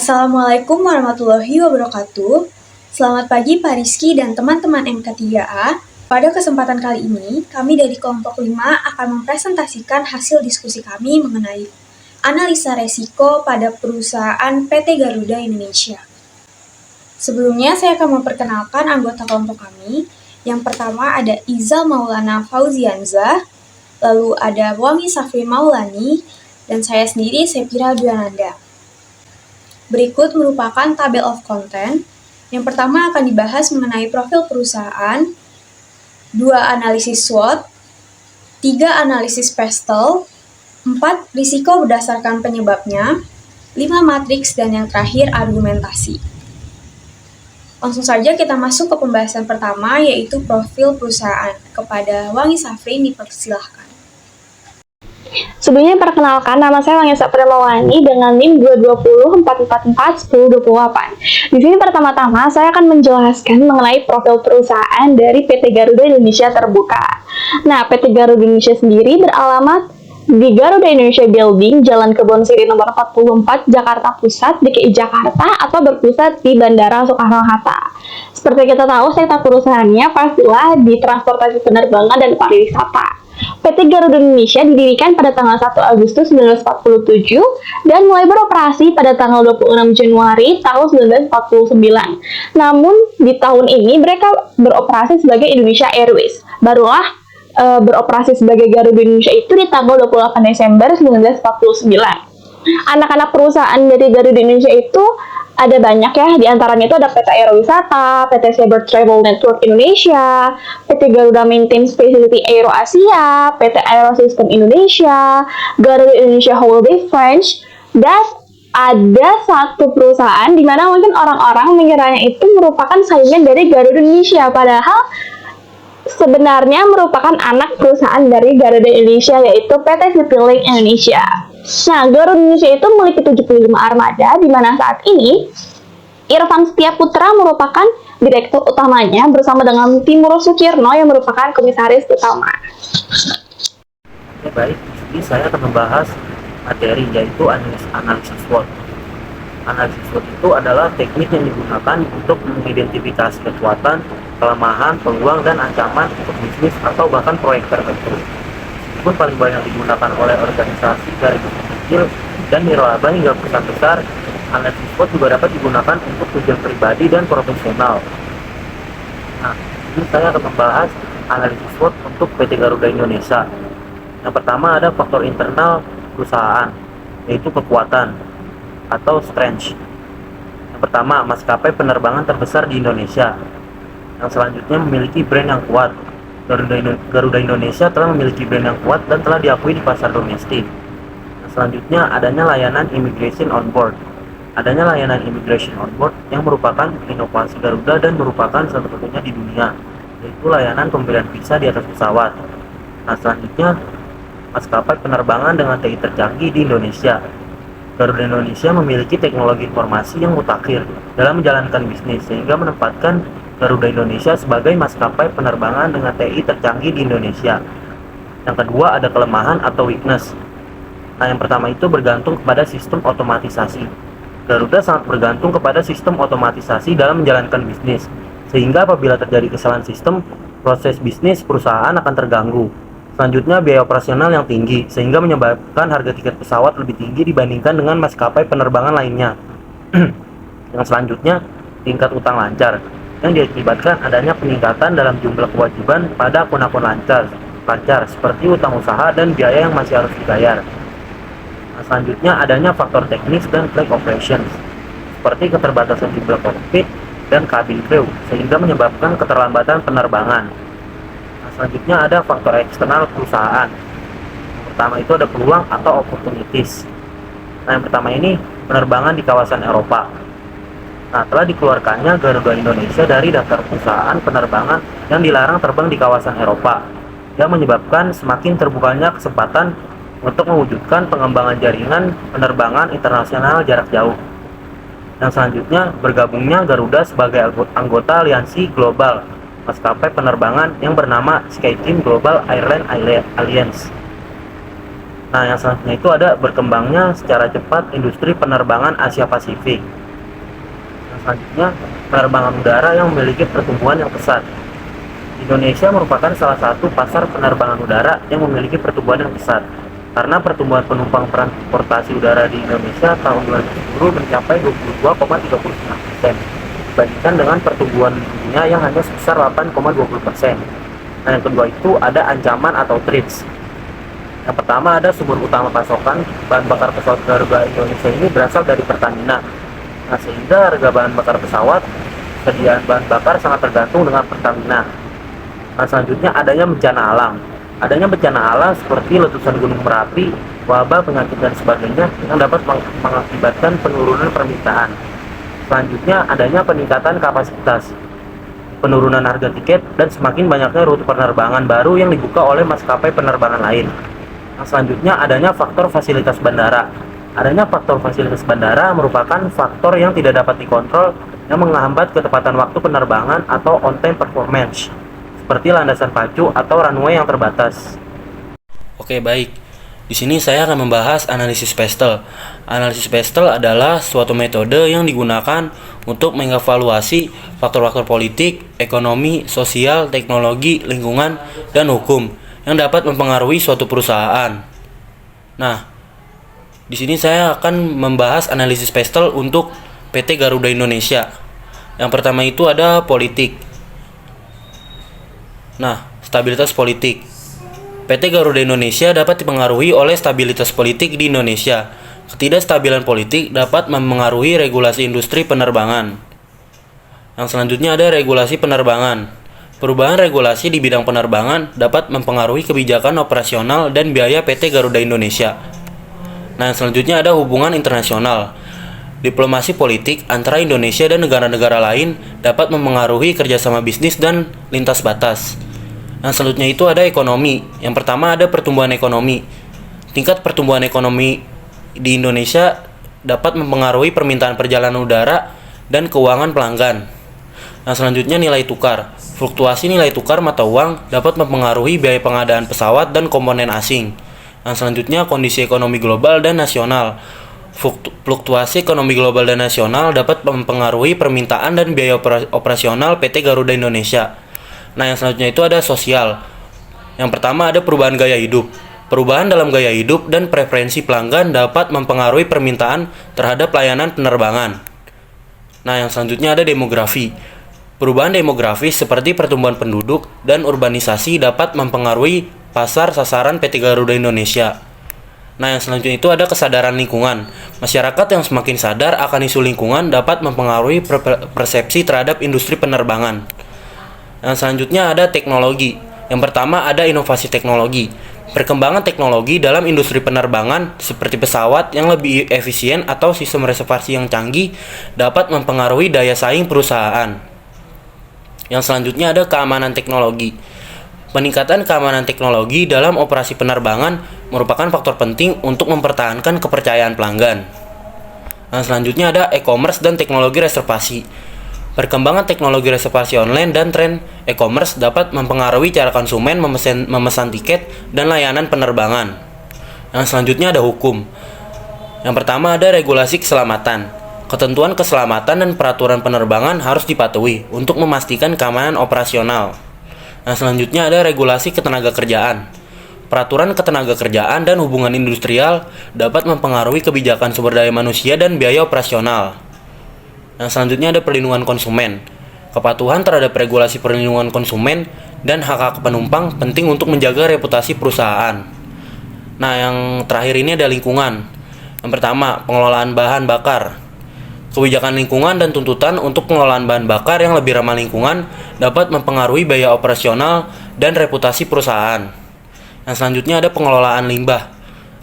Assalamualaikum warahmatullahi wabarakatuh. Selamat pagi Pak Rizky dan teman-teman MK3A. Pada kesempatan kali ini, kami dari kelompok 5 akan mempresentasikan hasil diskusi kami mengenai analisa resiko pada perusahaan PT Garuda Indonesia. Sebelumnya, saya akan memperkenalkan anggota kelompok kami. Yang pertama ada Izal Maulana Fauzianza, lalu ada Wami Safri Maulani, dan saya sendiri Sepira Duananda. Berikut merupakan tabel of content. Yang pertama akan dibahas mengenai profil perusahaan, 2 analisis SWOT, 3 analisis PESTEL, 4 risiko berdasarkan penyebabnya, 5 matriks, dan yang terakhir argumentasi. Langsung saja kita masuk ke pembahasan pertama, yaitu profil perusahaan. Kepada Wangi Safri dipersilahkan. Sebelumnya perkenalkan, nama saya Wangi Safri Maulani dengan NIM 220444128. Di sini pertama-tama saya akan menjelaskan mengenai profil perusahaan dari PT Garuda Indonesia Terbuka. Nah, PT Garuda Indonesia sendiri beralamat di Garuda Indonesia Building, Jalan Kebon Siri nomor 44, Jakarta Pusat, DKI Jakarta, atau berpusat di Bandara Soekarno-Hatta. Seperti kita tahu, sektor perusahaannya pastilah di transportasi penerbangan dan pariwisata. PT Garuda Indonesia didirikan pada tanggal 1 Agustus 1947 dan mulai beroperasi pada tanggal 26 Januari tahun 1949. Namun, di tahun ini mereka beroperasi sebagai Indonesia Airways. Barulah beroperasi sebagai Garuda Indonesia itu di tanggal 28 Desember 1949. Anak-anak perusahaan dari Garuda Indonesia itu ada banyak ya, di antaranya itu ada PT Aerowisata, PT Sabre Travel Network Indonesia, PT Garuda Maintenance Facility Aero Asia, PT Aerosystem Indonesia, Garuda Indonesia Holiday French, dan ada satu perusahaan di mana mungkin orang-orang mengiranya itu merupakan saingan dari Garuda Indonesia, padahal sebenarnya merupakan anak perusahaan dari Garuda Indonesia, yaitu PT Citylink Indonesia. Nah, Garuda Indonesia itu memiliki 75 armada, di mana saat ini Irfan Setiaputra merupakan direktur utamanya bersama dengan Timur Sukirno yang merupakan komisaris utama. Baik, jadi saya akan membahas materi yaitu analisis SWOT. Analisis SWOT itu adalah teknik yang digunakan untuk mengidentifikasi kekuatan, kelemahan, peluang, dan ancaman untuk bisnis atau bahkan proyek tertentu. Meskipun paling banyak digunakan oleh organisasi dari bisnis kecil dan nirlaba hingga perusahaan besar, analisis SWOT juga dapat digunakan untuk tujuan pribadi dan profesional. Nah, ini saya akan membahas analisis SWOT untuk PT Garuda Indonesia. Yang pertama ada faktor internal perusahaan, yaitu kekuatan atau strength. Yang pertama, maskapai penerbangan terbesar di Indonesia. Yang selanjutnya memiliki brand yang kuat. Garuda Indonesia telah memiliki brand yang kuat dan telah diakui di pasar domestik. Yang selanjutnya adanya layanan immigration on board. Adanya layanan immigration on board yang merupakan inovasi Garuda dan merupakan satu-satunya di dunia, yaitu layanan pembelian visa di atas pesawat. Nah, selanjutnya maskapai penerbangan dengan TI tercanggih di Indonesia. Garuda Indonesia memiliki teknologi informasi yang mutakhir dalam menjalankan bisnis, sehingga menempatkan Garuda Indonesia sebagai maskapai penerbangan dengan TI tercanggih di Indonesia. Yang kedua ada kelemahan atau weakness. Nah, yang pertama itu bergantung kepada sistem otomatisasi. Garuda sangat bergantung kepada sistem otomatisasi dalam menjalankan bisnis, sehingga apabila terjadi kesalahan sistem, proses bisnis perusahaan akan terganggu. Selanjutnya biaya operasional yang tinggi, sehingga menyebabkan harga tiket pesawat lebih tinggi dibandingkan dengan maskapai penerbangan lainnya. Yang selanjutnya tingkat utang lancar, yang diakibatkan adanya peningkatan dalam jumlah kewajiban pada akun-akun lancar seperti utang usaha dan biaya yang masih harus dibayar. Nah, selanjutnya adanya faktor teknis dan flight operations seperti keterbatasan jumlah kokpit dan kabin crew, sehingga menyebabkan keterlambatan penerbangan. Nah, selanjutnya ada faktor eksternal perusahaan. Yang pertama itu ada peluang atau opportunities. Nah, yang pertama ini penerbangan di kawasan Eropa. Nah, telah dikeluarkannya Garuda Indonesia dari daftar perusahaan penerbangan yang dilarang terbang di kawasan Eropa, yang menyebabkan semakin terbukanya kesempatan untuk mewujudkan pengembangan jaringan penerbangan internasional jarak jauh. Yang selanjutnya, bergabungnya Garuda sebagai anggota aliansi global maskapai penerbangan yang bernama SkyTeam Global Airline Alliance. Nah, yang selanjutnya itu ada berkembangnya secara cepat industri penerbangan Asia Pasifik. Yang selanjutnya, penerbangan udara yang memiliki pertumbuhan yang pesat. Indonesia merupakan salah satu pasar penerbangan udara yang memiliki pertumbuhan yang pesat. Karena pertumbuhan penumpang transportasi udara di Indonesia tahun 2010 mencapai 22,39% dibandingkan dengan pertumbuhan dunia yang hanya sebesar 8,20%. Nah, yang kedua itu ada ancaman atau threats. Yang pertama ada sumber utama pasokan bahan bakar pesawat Garuda Indonesia ini berasal dari Pertamina. Nah, sehingga harga bahan bakar pesawat, persediaan bahan bakar sangat tergantung dengan Pertamina. Nah, selanjutnya adanya bencana alam. Adanya bencana alam seperti letusan Gunung Merapi, wabah, penyakit, dan sebagainya yang dapat mengakibatkan penurunan permintaan. Selanjutnya adanya peningkatan kapasitas, penurunan harga tiket, dan semakin banyaknya rute penerbangan baru yang dibuka oleh maskapai penerbangan lain. Nah, selanjutnya adanya faktor fasilitas bandara. Adanya faktor fasilitas bandara merupakan faktor yang tidak dapat dikontrol yang menghambat ketepatan waktu penerbangan atau on-time performance, seperti landasan pacu atau runway yang terbatas. Oke, baik. Di sini saya akan membahas analisis PESTEL. Analisis PESTEL adalah suatu metode yang digunakan untuk mengevaluasi faktor-faktor politik, ekonomi, sosial, teknologi, lingkungan, dan hukum yang dapat mempengaruhi suatu perusahaan. Nah, di sini saya akan membahas analisis PESTEL untuk PT Garuda Indonesia. Yang pertama itu ada politik. Nah, stabilitas politik. PT Garuda Indonesia dapat dipengaruhi oleh stabilitas politik di Indonesia. Ketidakstabilan politik dapat mempengaruhi regulasi industri penerbangan. Yang selanjutnya ada regulasi penerbangan. Perubahan regulasi di bidang penerbangan dapat mempengaruhi kebijakan operasional dan biaya PT Garuda Indonesia. Nah, yang selanjutnya ada hubungan internasional. Diplomasi politik antara Indonesia dan negara-negara lain dapat mempengaruhi kerjasama bisnis dan lintas batas. Yang selanjutnya itu ada ekonomi. Yang pertama ada pertumbuhan ekonomi. Tingkat pertumbuhan ekonomi di Indonesia dapat mempengaruhi permintaan perjalanan udara dan keuangan pelanggan. Yang selanjutnya nilai tukar. Fluktuasi nilai tukar mata uang dapat mempengaruhi biaya pengadaan pesawat dan komponen asing. Yang selanjutnya kondisi ekonomi global dan nasional. Fluktuasi ekonomi global dan nasional dapat mempengaruhi permintaan dan biaya operasional PT Garuda Indonesia. Nah, yang selanjutnya itu ada sosial. Yang pertama ada perubahan gaya hidup. Perubahan dalam gaya hidup dan preferensi pelanggan dapat mempengaruhi permintaan terhadap layanan penerbangan. Nah, yang selanjutnya ada demografi. Perubahan demografis seperti pertumbuhan penduduk dan urbanisasi dapat mempengaruhi pasar sasaran PT Garuda Indonesia. Nah, yang selanjutnya itu ada kesadaran lingkungan. Masyarakat yang semakin sadar akan isu lingkungan dapat mempengaruhi persepsi terhadap industri penerbangan. Yang selanjutnya ada teknologi. Yang pertama ada inovasi teknologi. Perkembangan teknologi dalam industri penerbangan seperti pesawat yang lebih efisien atau sistem reservasi yang canggih dapat mempengaruhi daya saing perusahaan. Yang selanjutnya ada keamanan teknologi. Peningkatan keamanan teknologi dalam operasi penerbangan merupakan faktor penting untuk mempertahankan kepercayaan pelanggan. Yang selanjutnya ada e-commerce dan teknologi reservasi. Perkembangan teknologi reservasi online dan tren e-commerce dapat mempengaruhi cara konsumen memesan tiket dan layanan penerbangan. Yang selanjutnya ada hukum. Yang pertama ada regulasi keselamatan. Ketentuan keselamatan dan peraturan penerbangan harus dipatuhi untuk memastikan keamanan operasional. Yang selanjutnya ada regulasi ketenagakerjaan. Peraturan ketenagakerjaan dan hubungan industrial dapat mempengaruhi kebijakan sumber daya manusia dan biaya operasional. Yang selanjutnya ada perlindungan konsumen. Kepatuhan terhadap regulasi perlindungan konsumen dan hak-hak penumpang penting untuk menjaga reputasi perusahaan. Nah, yang terakhir ini ada lingkungan. Yang pertama, pengelolaan bahan bakar. Kebijakan lingkungan dan tuntutan untuk pengelolaan bahan bakar yang lebih ramah lingkungan dapat mempengaruhi biaya operasional dan reputasi perusahaan. Yang selanjutnya ada pengelolaan limbah.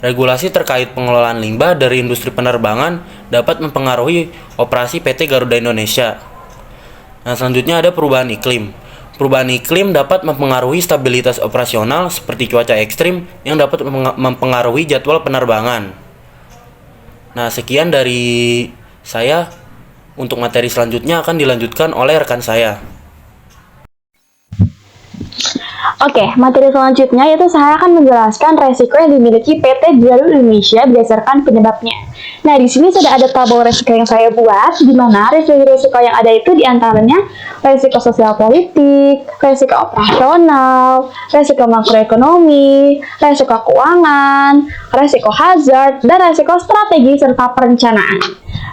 Regulasi terkait pengelolaan limbah dari industri penerbangan dapat mempengaruhi operasi PT Garuda Indonesia. Nah, selanjutnya ada perubahan iklim. Perubahan iklim dapat mempengaruhi stabilitas operasional seperti cuaca ekstrim yang dapat mempengaruhi jadwal penerbangan. Nah, sekian dari saya. Untuk materi selanjutnya akan dilanjutkan oleh rekan saya. Oke, materi selanjutnya yaitu saya akan menjelaskan resiko yang dimiliki PT Garuda Indonesia berdasarkan penyebabnya. Nah, di sini sudah ada tabel resiko yang saya buat, di mana resiko-resiko yang ada itu diantaranya resiko sosial politik, resiko operasional, resiko makroekonomi, resiko keuangan, resiko hazard, dan resiko strategi serta perencanaan.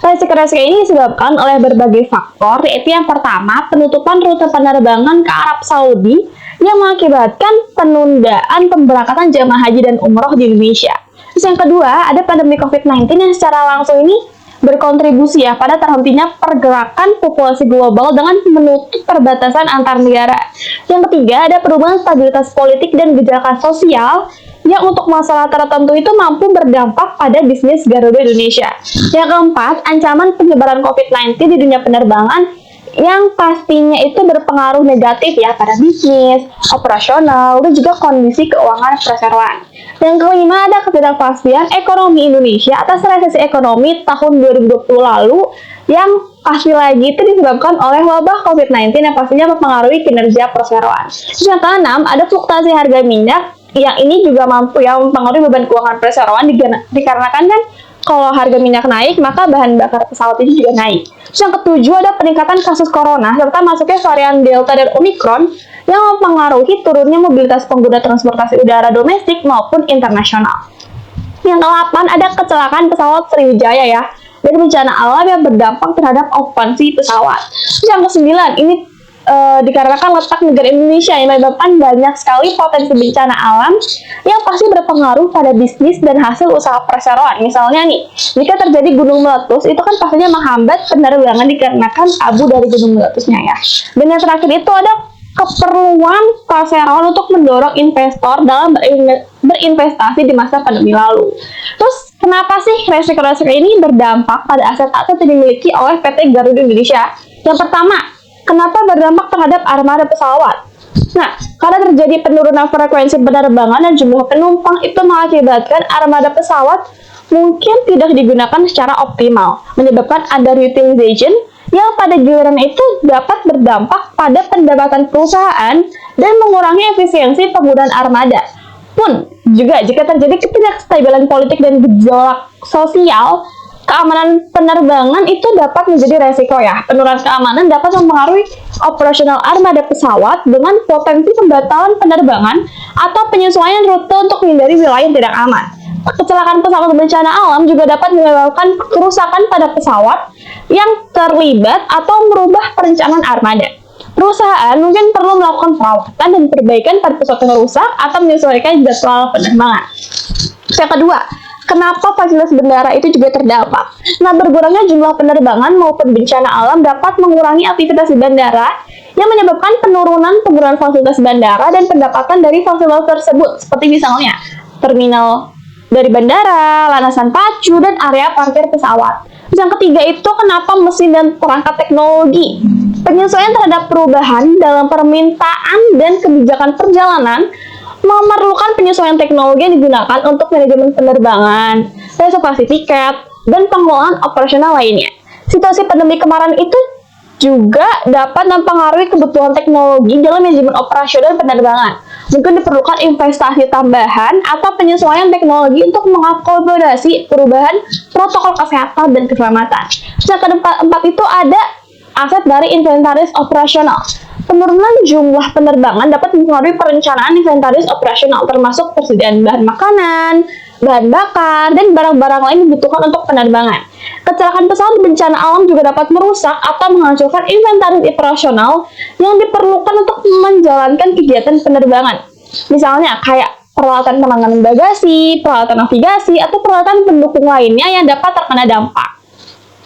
Resiko-resiko ini disebabkan oleh berbagai faktor, yaitu yang pertama, penutupan rute penerbangan ke Arab Saudi yang mengakibatkan penundaan pemberangkatan jemaah haji dan umroh di Indonesia. Terus yang kedua, ada pandemi COVID-19 yang secara langsung ini berkontribusi ya pada terhentinya pergerakan populasi global dengan menutup perbatasan antar negara. Yang ketiga, ada perubahan stabilitas politik dan gejala sosial yang untuk masalah tertentu itu mampu berdampak pada bisnis Garuda Indonesia. Yang keempat, ancaman penyebaran COVID-19 di dunia penerbangan yang pastinya itu berpengaruh negatif ya pada bisnis, operasional, dan juga kondisi keuangan perseroan. Yang kelima, ada ketidakpastian ekonomi Indonesia atas resesi ekonomi tahun 2020 lalu yang pasti lagi itu disebabkan oleh wabah COVID-19 yang pastinya mempengaruhi kinerja perseroan. Yang keenam, ada fluktuasi harga minyak yang ini juga mampu ya mempengaruhi beban keuangan perseroan dikarenakan kan kalau harga minyak naik, maka bahan bakar pesawat itu juga naik. Yang ketujuh, ada peningkatan kasus corona, serta masuknya varian Delta dan Omicron yang mempengaruhi turunnya mobilitas pengguna transportasi udara domestik maupun internasional. Yang ke-8, ada kecelakaan pesawat Sriwijaya ya, dan bencana alam yang berdampak terhadap okupansi pesawat. Yang ke-9, ini dikarenakan letak negara Indonesia yang menyebabkan banyak sekali potensi bencana alam yang pasti berpengaruh pada bisnis dan hasil usaha perseroan. Misalnya nih, jika terjadi gunung meletus, itu kan pastinya menghambat penerbangan dikarenakan abu dari gunung meletusnya ya. Dan yang terakhir itu ada keperluan perseroan untuk mendorong investor dalam berinvestasi di masa pandemi lalu. Terus, kenapa sih resiko-resiko ini berdampak pada aset-aset yang dimiliki oleh PT Garuda Indonesia? Yang pertama, kenapa berdampak terhadap armada pesawat? Nah, karena terjadi penurunan frekuensi penerbangan dan jumlah penumpang itu mengakibatkan armada pesawat mungkin tidak digunakan secara optimal, menyebabkan underutilization yang pada giliran itu dapat berdampak pada pendapatan perusahaan dan mengurangi efisiensi penggunaan armada. Pun juga jika terjadi ketidakstabilan politik dan gejolak sosial, keamanan penerbangan itu dapat menjadi resiko ya. Penurunan keamanan dapat mempengaruhi operasional armada pesawat dengan potensi pembatalan penerbangan atau penyesuaian rute untuk menghindari wilayah yang tidak aman. Kecelakaan pesawat bencana alam juga dapat menyebabkan kerusakan pada pesawat yang terlibat atau merubah perencanaan armada. Perusahaan mungkin perlu melakukan perawatan dan perbaikan pada pesawat yang rusak atau menyesuaikan jadwal penerbangan. Yang kedua, kenapa fasilitas bandara itu juga terdampak? Nah, berkurangnya jumlah penerbangan maupun bencana alam dapat mengurangi aktivitas di bandara yang menyebabkan penurunan penggunaan fasilitas bandara dan pendapatan dari fasilitas tersebut, seperti misalnya terminal dari bandara, landasan pacu, dan area parkir pesawat. Yang ketiga itu kenapa mesin dan perangkat teknologi. Penyesuaian terhadap perubahan dalam permintaan dan kebijakan perjalanan memerlukan penyesuaian teknologi yang digunakan untuk manajemen penerbangan, reservasi tiket, dan pengelolaan operasional lainnya. Situasi pandemi kemarin itu juga dapat mempengaruhi kebutuhan teknologi dalam manajemen operasional penerbangan. Mungkin diperlukan investasi tambahan atau penyesuaian teknologi untuk mengakomodasi perubahan protokol kesehatan dan keselamatan. Yang keempat itu ada aset dari inventaris operasional. Penurunan jumlah penerbangan dapat mempengaruhi perencanaan inventaris operasional, termasuk persediaan bahan makanan, bahan bakar, dan barang-barang lain dibutuhkan untuk penerbangan. Kecelakaan pesawat bencana alam juga dapat merusak atau menghancurkan inventaris operasional yang diperlukan untuk menjalankan kegiatan penerbangan. Misalnya kayak peralatan penanganan bagasi, peralatan navigasi, atau peralatan pendukung lainnya yang dapat terkena dampak.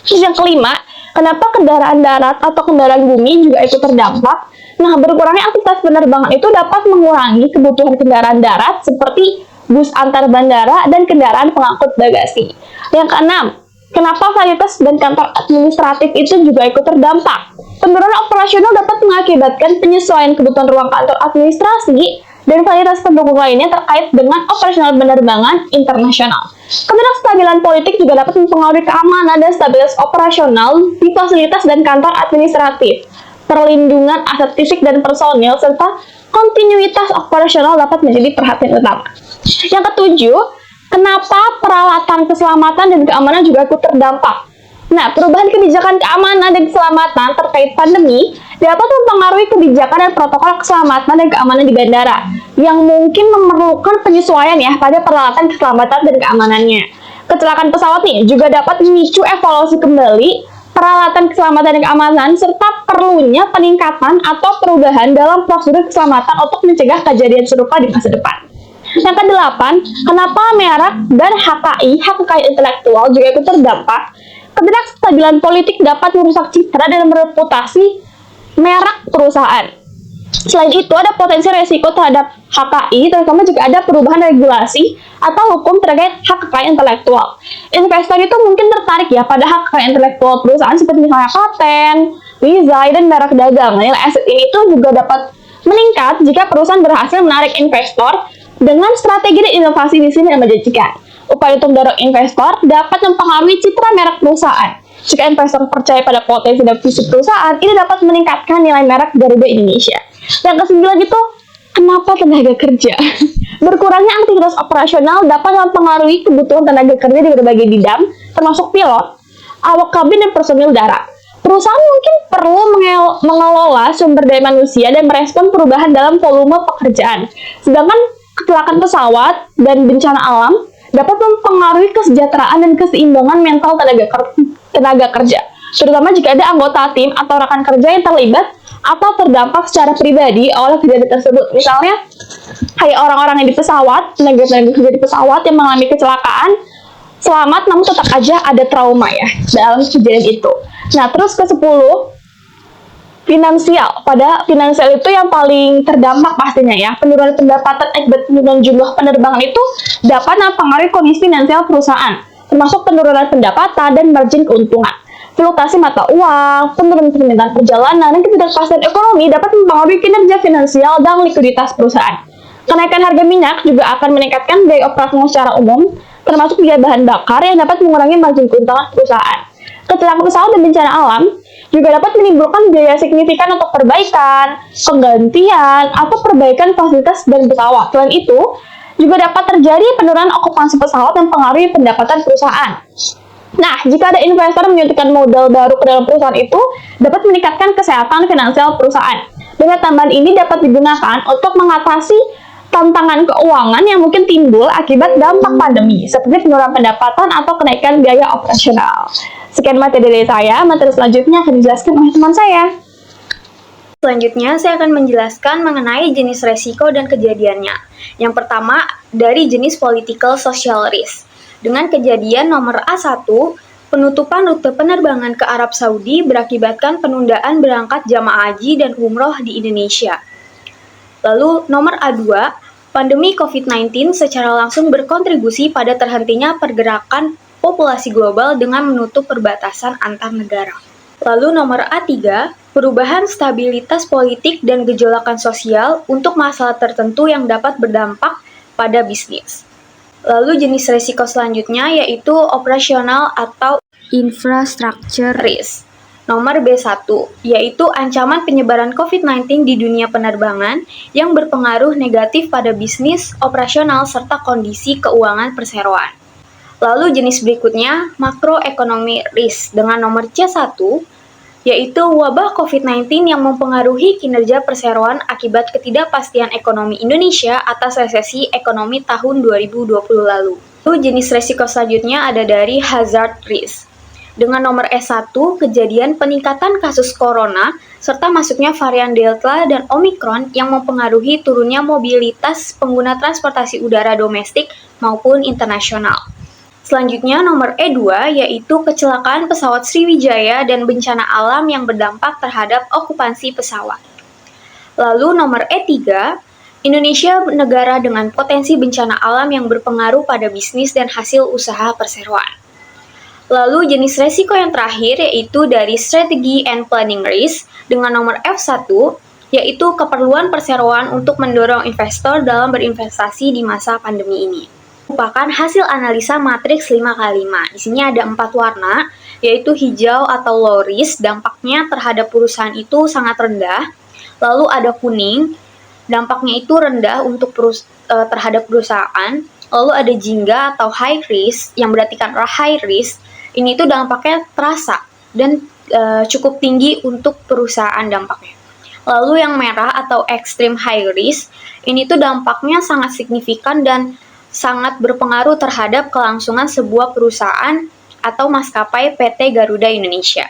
Terus yang kelima, kenapa kendaraan darat atau kendaraan bumi juga ikut terdampak? Nah, berkurangnya aktivitas penerbangan itu dapat mengurangi kebutuhan kendaraan darat seperti bus antar bandara dan kendaraan pengangkut bagasi. Yang keenam, kenapa fasilitas dan kantor administratif itu juga ikut terdampak? Penurunan operasional dapat mengakibatkan penyesuaian kebutuhan ruang kantor administrasi dan fasilitas pendukung lainnya terkait dengan operasional penerbangan internasional. Ketidakstabilan politik juga dapat mempengaruhi keamanan dan stabilitas operasional di fasilitas dan kantor administratif. perlindungan aset fisik dan personil, serta kontinuitas operasional dapat menjadi perhatian utama. Yang ketujuh, kenapa peralatan keselamatan dan keamanan juga ikut terdampak? Nah, perubahan kebijakan keamanan dan keselamatan terkait pandemi dapat mempengaruhi kebijakan dan protokol keselamatan dan keamanan di bandara yang mungkin memerlukan penyesuaian ya pada peralatan keselamatan dan keamanannya. Kecelakaan pesawat nih juga dapat memicu evaluasi kembali peralatan keselamatan dan keamanan serta perlunya peningkatan atau perubahan dalam prosedur keselamatan untuk mencegah kejadian serupa di masa depan. Yang kedelapan, kenapa merek dan hak kekayaan intelektual juga ikut terdampak? Ketidakstabilan politik dapat merusak citra dan reputasi merek perusahaan. Selain itu, ada potensi resiko terhadap HKI, terutama jika ada perubahan regulasi atau hukum terkait hak kekayaan intelektual. Investor itu mungkin tertarik ya pada hak kekayaan intelektual perusahaan seperti misalnya paten, desain, dan merek dagang. Nilai aset ini itu juga dapat meningkat jika perusahaan berhasil menarik investor dengan strategi dan inovasi bisnis yang menjanjikan. Upaya untuk mendorong investor dapat mempengaruhi citra merek perusahaan. Jika investor percaya pada potensi dan visi perusahaan, ini dapat meningkatkan nilai merek Garuda Indonesia. Yang kesembilan itu, kenapa tenaga kerja? Berkurangnya aktivitas operasional dapat mempengaruhi kebutuhan tenaga kerja di berbagai bidang, termasuk pilot, awak kabin, dan personil darat. Perusahaan mungkin perlu mengelola sumber daya manusia dan merespon perubahan dalam volume pekerjaan. Sedangkan kecelakaan pesawat dan bencana alam dapat mempengaruhi kesejahteraan dan keseimbangan mental tenaga kerja, terutama jika ada anggota tim atau rekan kerja yang terlibat atau terdampak secara pribadi oleh kejadian tersebut. Misalnya, kayak orang-orang yang di pesawat, tenaga kerja di pesawat yang mengalami kecelakaan, selamat namun tetap aja ada trauma ya dalam kejadian itu. Nah, terus ke-10, finansial. Pada finansial itu yang paling terdampak pastinya ya. Penurunan pendapatan akibat penurunan jumlah penerbangan itu dapat mempengaruhi kondisi finansial perusahaan, termasuk penurunan pendapatan dan margin keuntungan. Fluktuasi mata uang, penurunan permintaan perjalanan, dan ketidakpastian ekonomi dapat mempengaruhi kinerja finansial dan likuiditas perusahaan. Kenaikan harga minyak juga akan meningkatkan biaya operasional secara umum, termasuk biaya bahan bakar yang dapat mengurangi margin keuntungan perusahaan. Kecelakaan pesawat dan bencana alam juga dapat menimbulkan biaya signifikan untuk perbaikan, penggantian, atau perbaikan fasilitas dan pesawat. Selain itu, juga dapat terjadi penurunan okupansi pesawat yang mempengaruhi pendapatan perusahaan. Nah, jika ada investor menyuntikkan modal baru ke dalam perusahaan itu, dapat meningkatkan kesehatan finansial perusahaan. Dengan tambahan ini dapat digunakan untuk mengatasi tantangan keuangan yang mungkin timbul akibat dampak pandemi, seperti penurunan pendapatan atau kenaikan biaya operasional. Sekian materi dari saya, materi selanjutnya akan dijelaskan oleh teman saya. Selanjutnya, saya akan menjelaskan mengenai jenis resiko dan kejadiannya. Yang pertama, dari jenis political social risk. Dengan kejadian nomor A1, penutupan rute penerbangan ke Arab Saudi berakibatkan penundaan berangkat jamaah haji dan umroh di Indonesia. Lalu, nomor A2, pandemi COVID-19 secara langsung berkontribusi pada terhentinya pergerakan populasi global dengan menutup perbatasan antar negara. Lalu nomor A3, perubahan stabilitas politik dan gejolakan sosial untuk masalah tertentu yang dapat berdampak pada bisnis. Lalu jenis risiko selanjutnya yaitu operasional atau infrastructure risk. Nomor B1, yaitu ancaman penyebaran COVID-19 di dunia penerbangan yang berpengaruh negatif pada bisnis, operasional, serta kondisi keuangan perseroan. Lalu jenis berikutnya, makroekonomi risk dengan nomor C1, yaitu wabah COVID-19 yang mempengaruhi kinerja perseroan akibat ketidakpastian ekonomi Indonesia atas resesi ekonomi tahun 2020 lalu. Lalu jenis risiko selanjutnya ada dari hazard risk. Dengan nomor S1, kejadian peningkatan kasus corona serta masuknya varian Delta dan Omicron yang mempengaruhi turunnya mobilitas pengguna transportasi udara domestik maupun internasional. Selanjutnya nomor E2 yaitu kecelakaan pesawat Sriwijaya dan bencana alam yang berdampak terhadap okupansi pesawat. Lalu nomor E3, Indonesia negara dengan potensi bencana alam yang berpengaruh pada bisnis dan hasil usaha perseroan. Lalu jenis resiko yang terakhir yaitu dari strategi and planning risk dengan nomor F1 yaitu keperluan perseroan untuk mendorong investor dalam berinvestasi di masa pandemi ini. Merupakan hasil analisa matriks 5x5. Di sini ada 4 warna, yaitu hijau atau low risk, dampaknya terhadap perusahaan itu sangat rendah. Lalu ada kuning, dampaknya itu rendah untuk terhadap perusahaan. Lalu ada jingga atau high risk, yang berarti kan high risk, ini tuh dampaknya terasa dan cukup tinggi untuk perusahaan dampaknya. Lalu yang merah atau extreme high risk, ini tuh dampaknya sangat signifikan dan sangat berpengaruh terhadap kelangsungan sebuah perusahaan atau maskapai PT Garuda Indonesia.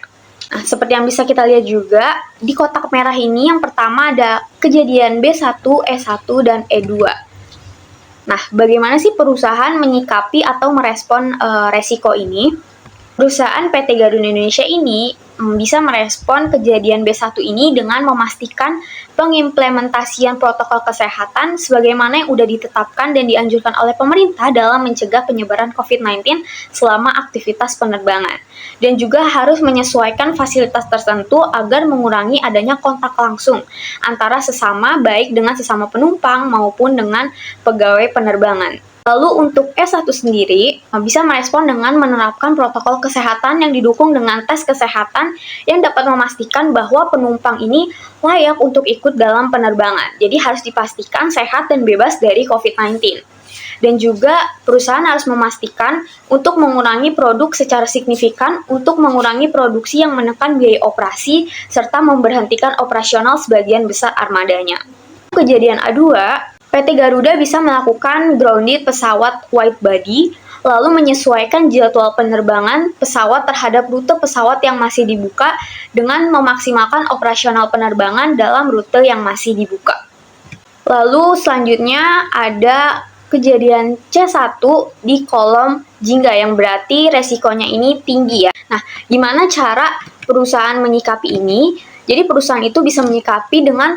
Nah, seperti yang bisa kita lihat juga, di kotak merah ini yang pertama ada kejadian B1, E1, dan E2. Nah, bagaimana sih perusahaan menyikapi atau merespon resiko ini? Perusahaan PT Garuda Indonesia ini bisa merespon kejadian B1 ini dengan memastikan pengimplementasian protokol kesehatan sebagaimana yang sudah ditetapkan dan dianjurkan oleh pemerintah dalam mencegah penyebaran COVID-19 selama aktivitas penerbangan. Dan juga harus menyesuaikan fasilitas tertentu agar mengurangi adanya kontak langsung antara sesama, baik dengan sesama penumpang maupun dengan pegawai penerbangan. Lalu untuk E1 sendiri bisa merespon dengan menerapkan protokol kesehatan yang didukung dengan tes kesehatan yang dapat memastikan bahwa penumpang ini layak untuk ikut dalam penerbangan. Jadi harus dipastikan sehat dan bebas dari COVID-19. Dan juga perusahaan harus memastikan untuk mengurangi produk secara signifikan untuk mengurangi produksi yang menekan biaya operasi serta memberhentikan operasional sebagian besar armadanya. Kejadian A2, PT Garuda bisa melakukan grounded pesawat wide body, lalu menyesuaikan jadwal penerbangan pesawat terhadap rute pesawat yang masih dibuka dengan memaksimalkan operasional penerbangan dalam rute yang masih dibuka. Lalu selanjutnya ada kejadian C1 di kolom jingga yang berarti resikonya ini tinggi ya. Nah, gimana cara perusahaan menyikapi ini? Jadi perusahaan itu bisa menyikapi dengan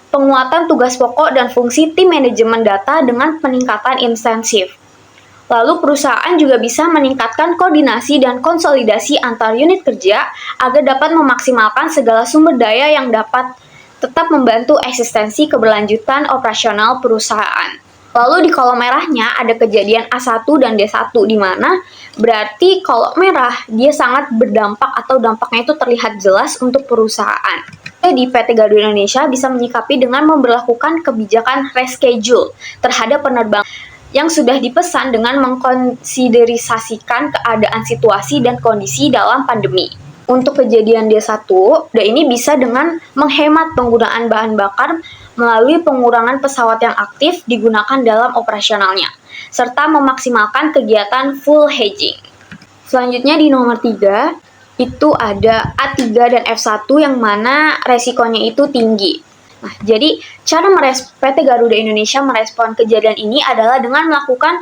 penguatan tugas pokok dan fungsi tim manajemen data dengan peningkatan intensif. Lalu perusahaan juga bisa meningkatkan koordinasi dan konsolidasi antar unit kerja agar dapat memaksimalkan segala sumber daya yang dapat tetap membantu eksistensi keberlanjutan operasional perusahaan. Lalu di kolom merahnya ada kejadian A1 dan D1 di mana berarti kalau merah dia sangat berdampak atau dampaknya itu terlihat jelas untuk perusahaan. Di PT Garuda Indonesia bisa menyikapi dengan memberlakukan kebijakan reschedule terhadap penerbangan yang sudah dipesan dengan mengkonsiderisasikan keadaan situasi dan kondisi dalam pandemi. Untuk kejadian D1, ini bisa dengan menghemat penggunaan bahan bakar melalui pengurangan pesawat yang aktif digunakan dalam operasionalnya, serta memaksimalkan kegiatan full hedging. Selanjutnya di nomor 3, itu ada A3 dan F1 yang mana resikonya itu tinggi. Nah, jadi cara PT Garuda Indonesia merespon kejadian ini adalah dengan melakukan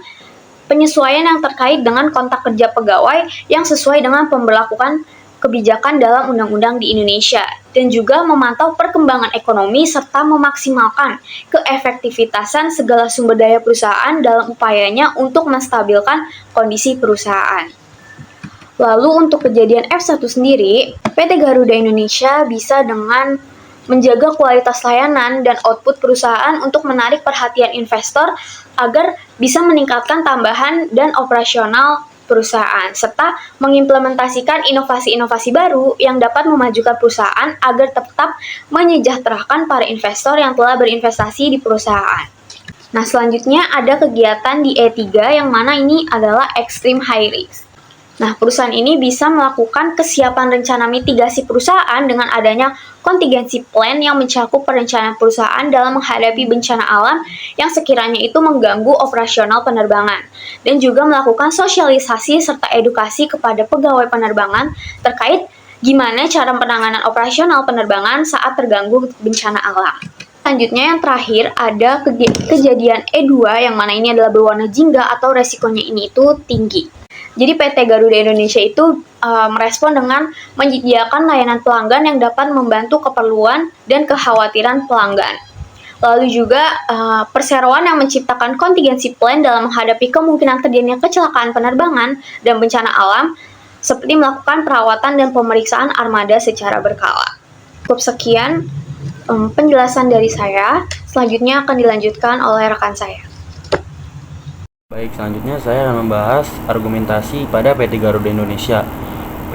penyesuaian yang terkait dengan kontak kerja pegawai yang sesuai dengan pemberlakuan kebijakan dalam undang-undang di Indonesia dan juga memantau perkembangan ekonomi serta memaksimalkan keefektivitasan segala sumber daya perusahaan dalam upayanya untuk menstabilkan kondisi perusahaan. Lalu untuk kejadian F1 sendiri, PT Garuda Indonesia bisa dengan menjaga kualitas layanan dan output perusahaan untuk menarik perhatian investor agar bisa meningkatkan tambahan dan operasional perusahaan, serta mengimplementasikan inovasi-inovasi baru yang dapat memajukan perusahaan agar tetap menyejahterakan para investor yang telah berinvestasi di perusahaan. Nah, selanjutnya ada kegiatan di E3 yang mana ini adalah extreme high risk. Nah, perusahaan ini bisa melakukan kesiapan rencana mitigasi perusahaan dengan adanya contingency plan yang mencakup perencanaan perusahaan dalam menghadapi bencana alam yang sekiranya itu mengganggu operasional penerbangan, dan juga melakukan sosialisasi serta edukasi kepada pegawai penerbangan terkait gimana cara penanganan operasional penerbangan saat terganggu bencana alam. Selanjutnya yang terakhir ada kejadian E2 yang mana ini adalah berwarna jingga atau resikonya ini itu tinggi. Jadi PT Garuda Indonesia itu merespon dengan menyediakan layanan pelanggan yang dapat membantu keperluan dan kekhawatiran pelanggan. Lalu juga perseroan yang menciptakan contingency plan dalam menghadapi kemungkinan terjadinya kecelakaan penerbangan dan bencana alam, seperti melakukan perawatan dan pemeriksaan armada secara berkala. Cukup sekian penjelasan dari saya, selanjutnya akan dilanjutkan oleh rekan saya. Baik, selanjutnya saya akan membahas argumentasi pada PT Garuda Indonesia.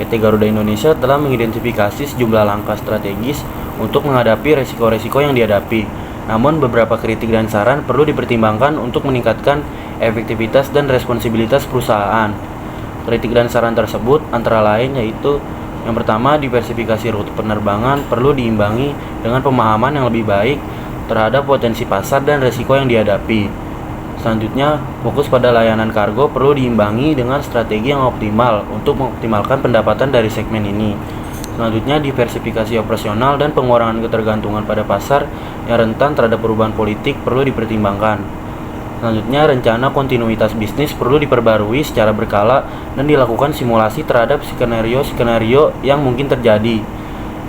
PT Garuda Indonesia telah mengidentifikasi sejumlah langkah strategis untuk menghadapi resiko-resiko yang dihadapi. Namun beberapa kritik dan saran perlu dipertimbangkan untuk meningkatkan efektivitas dan responsibilitas perusahaan. Kritik dan saran tersebut antara lain yaitu yang pertama, diversifikasi rute penerbangan perlu diimbangi dengan pemahaman yang lebih baik terhadap potensi pasar dan resiko yang dihadapi. Selanjutnya, fokus pada layanan kargo perlu diimbangi dengan strategi yang optimal untuk mengoptimalkan pendapatan dari segmen ini. Selanjutnya, diversifikasi operasional dan pengurangan ketergantungan pada pasar yang rentan terhadap perubahan politik perlu dipertimbangkan. Selanjutnya, rencana kontinuitas bisnis perlu diperbarui secara berkala dan dilakukan simulasi terhadap skenario-skenario yang mungkin terjadi.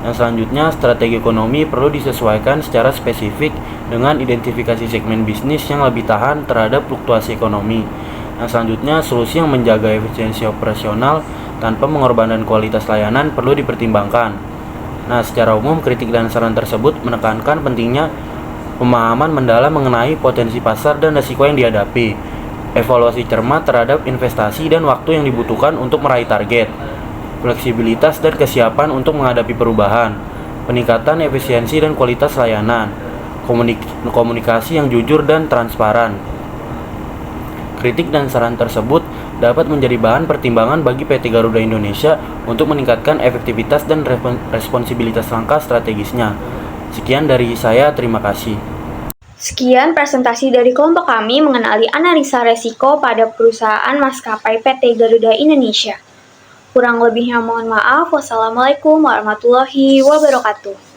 Yang selanjutnya, strategi ekonomi perlu disesuaikan secara spesifik dengan identifikasi segmen bisnis yang lebih tahan terhadap fluktuasi ekonomi. Yang selanjutnya, solusi yang menjaga efisiensi operasional tanpa mengorbankan kualitas layanan perlu dipertimbangkan. Nah, secara umum kritik dan saran tersebut menekankan pentingnya pemahaman mendalam mengenai potensi pasar dan risiko yang dihadapi, evaluasi cermat terhadap investasi dan waktu yang dibutuhkan untuk meraih target, fleksibilitas dan kesiapan untuk menghadapi perubahan, peningkatan efisiensi dan kualitas layanan, komunikasi yang jujur dan transparan. Kritik dan saran tersebut dapat menjadi bahan pertimbangan bagi PT Garuda Indonesia untuk meningkatkan efektivitas dan responsibilitas langkah strategisnya. Sekian dari saya, terima kasih. Sekian presentasi dari kelompok kami mengenali analisa resiko pada perusahaan maskapai PT Garuda Indonesia. Kurang lebihnya mohon maaf. Wassalamualaikum warahmatullahi wabarakatuh.